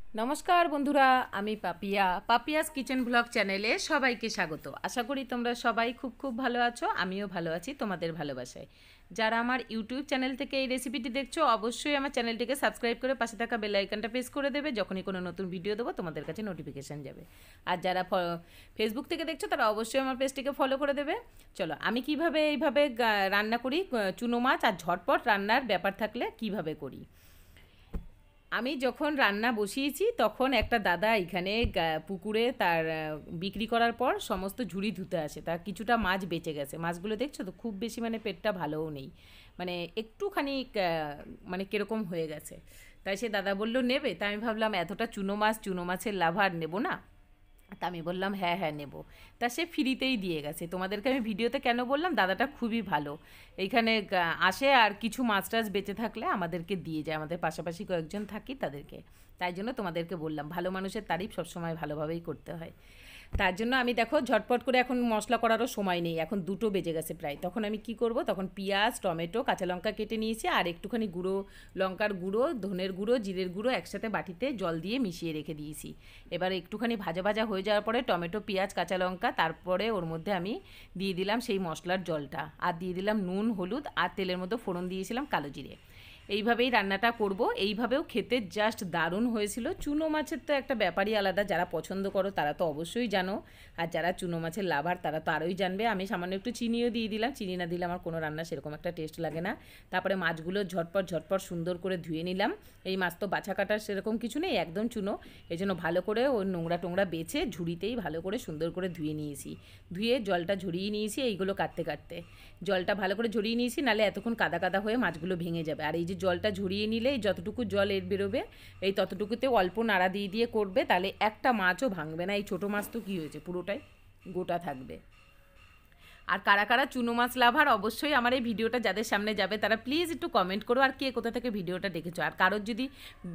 নমস্কার বন্ধুরা, আমি পাপিয়াস কিচেন ব্লগ চ্যানেলে সবাইকে স্বাগত। আশা করি তোমরা সবাই খুব খুব ভালো আছো, আমিও ভালো আছি তোমাদের ভালোবাসায়। যারা আমার ইউটিউব চ্যানেল থেকে এই রেসিপিটি দেখছো, অবশ্যই আমার চ্যানেলটিকে সাবস্ক্রাইব করে পাশে থাকা বেল আইকনটা প্রেস করে দেবে। যখনই কোনো নতুন ভিডিও দেবো তোমাদের কাছে নোটিফিকেশান যাবে। আর যারা ফেসবুক থেকে দেখছো তারা অবশ্যই আমার পেজটিকে ফলো করে দেবে। চলো, আমি কিভাবে এইভাবে রান্না করি, চুনো মাছ আর ঝটপট রান্নার ব্যাপার থাকলে কিভাবে করি। আমি যখন রান্না বসিয়েছি তখন একটা দাদা এখানে পুকুরে তার বিক্রি করার পর সমস্ত ঝুড়ি ধুতে আসে, তার কিছুটা মাছ বেঁচে গেছে। মাছগুলো দেখছো তো, খুব বেশি মানে পেটটা ভালোও নেই, মানে একটুখানি মানে কীরকম হয়ে গেছে। তাই সে দাদা বললো নেবে, তাই আমি ভাবলাম এতটা চুনো মাছের লাভার নেব না। তা আমি বললাম হ্যাঁ হ্যাঁ নেব। তা সে ফ্রিতেই দিয়ে গেছে। তোমাদেরকে আমি ভিডিওতে কেন বললাম, দাদাটা খুবই ভালো। এইখানে আসে আর কিছু মাছ টাছ বেঁচে থাকলে আমাদেরকে দিয়ে যায়, আমাদের পাশাপাশি কয়েকজন থাকি তাদেরকে। তাই জন্য তোমাদেরকে বললাম, ভালো মানুষের তারিফ সবসময় ভালোভাবেই করতে হয়। তার জন্য আমি দেখো ঝটপট করে, এখন মশলা করারও সময় নেই, এখন 2টো বেজে গেছে প্রায়। তখন আমি কি করব, তখন পেঁয়াজ, টমেটো, কাঁচা লঙ্কা কেটে নিয়েছি আর একটুখানি গুঁড়ো লঙ্কার গুঁড়ো, ধনের গুঁড়ো, জিরের গুঁড়ো একসাথে বাটিতে জল দিয়ে মিশিয়ে রেখে দিয়েছি। এবার একটুখানি ভাজা ভাজা হয়ে যাওয়ার পরে টমেটো, পেঁয়াজ, কাঁচা লঙ্কা, তারপরে ওর মধ্যে আমি দিয়ে দিলাম সেই মশলার জলটা, আর দিয়ে দিলাম নুন, হলুদ, আর তেলের মধ্যে ফোড়ন দিয়েছিলাম কালো জিরে। এইভাবেই রান্নাটা করব। এইভাবেও খেতে জাস্ট দারুণ হয়েছিল। চুনো মাছের তো একটা ব্যাপারই আলাদা, যারা পছন্দ করো তারা তো অবশ্যই জানো, আর যারা চুনো মাছের লাভার তারা তো আরোই জানবে। আমি সামান্য একটু চিনিও দিয়ে দিলাম, চিনি না দিলে আমার কোনো রান্না সেরকম একটা টেস্ট লাগে না। তারপরে মাছগুলো ঝটপট ঝটপট সুন্দর করে ধুয়ে নিলাম। এই মাছ তো বাছা কাটার সেরকম কিছু নেই, একদম চুনো, এই জন্য ভালো করে ওই নোংরা টোংরা বেছে ঝুড়িতেই ভালো করে সুন্দর করে ধুয়ে নিয়েছি। ধুয়ে জলটা ঝরিয়ে নিয়েছি এইগুলো কাটতে কাটতে। জলটা ভালো করে ঝরিয়ে নিয়েছি, নাহলে এতক্ষণ কাদা কাদা হয়ে মাছগুলো ভেঙে যাবে। আর এই যে জলটা ঝরিয়ে নিলে এই যতটুকু জল এর বেরোবে, এই ততটুকুতে অল্প নাড়া দিয়ে দিয়ে করবে, তাহলে একটা মাছও ভাঙবে না। এই ছোটো মাছ তো কী হয়েছে, পুরোটাই গোটা থাকবে। আর কারা কারা চুনো মাছ লাভার, অবশ্যই আমার এই ভিডিওটা যাদের সামনে যাবে তারা প্লিজ একটু কমেন্ট করো, আর কে কোথা থেকে ভিডিওটা দেখেছো। আর কারোর যদি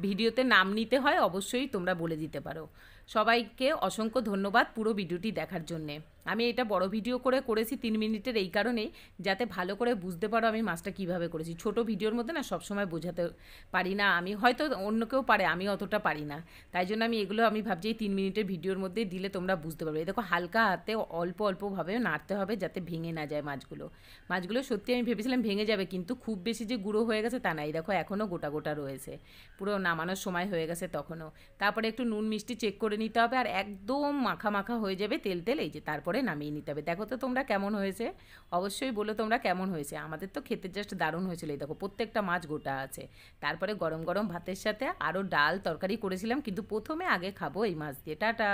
ভিডিওতে নাম নিতে হয় অবশ্যই তোমরা বলে দিতে পারো। সবাইকে অসংখ্য ধন্যবাদ পুরো ভিডিওটি দেখার জন্যে। আমি এটা বড় ভিডিও করে করেছি 3 মিনিটের, এই কারণেই যাতে ভালো করে বুঝতে পারো আমি মাছটা কীভাবে করেছি। ছোট ভিডিওর মধ্যে না সবসময় বোঝাতে পারি না আমি, হয়তো অন্য কেউ পারে, আমি অতটা পারি না। তাই জন্য এগুলো আমি ভাবছি এই 3 মিনিটের ভিডিওর মধ্যে দিলে তোমরা বুঝতে পারবে। এই দেখো, হালকা হাতে অল্প অল্পভাবে নাড়তে হবে যাতে ভেঙে না যায় মাছগুলো। মাছগুলো সত্যি আমি ভেবেছিলাম ভেঙে যাবে, কিন্তু খুব বেশি যে গুঁড়ো হয়ে গেছে তা নাই, দেখো এখনও গোটা গোটা রয়েছে। পুরো নামানোর সময় হয়ে গেছে তখনও। তারপরে একটু নুন মিষ্টি চেক করে নিতে হবে, আর একদম মাখা মাখা হয়ে যাবে তেল তেল, এই যে তারপরে নামিয়ে নিতে হবে। দেখো তো তোমরা কেমন হয়েছে, অবশ্যই বলো তোমরা কেমন হয়েছে। আমাদের তো খেতে জাস্ট দারুণ হয়েছিল। এই দেখো প্রত্যেকটা মাছ গোটা আছে। তারপরে গরম গরম ভাতের সাথে আরও ডাল তরকারি করেছিলাম, কিন্তু প্রথমে আগে খাবো এই মাছ দিয়ে। টাটা।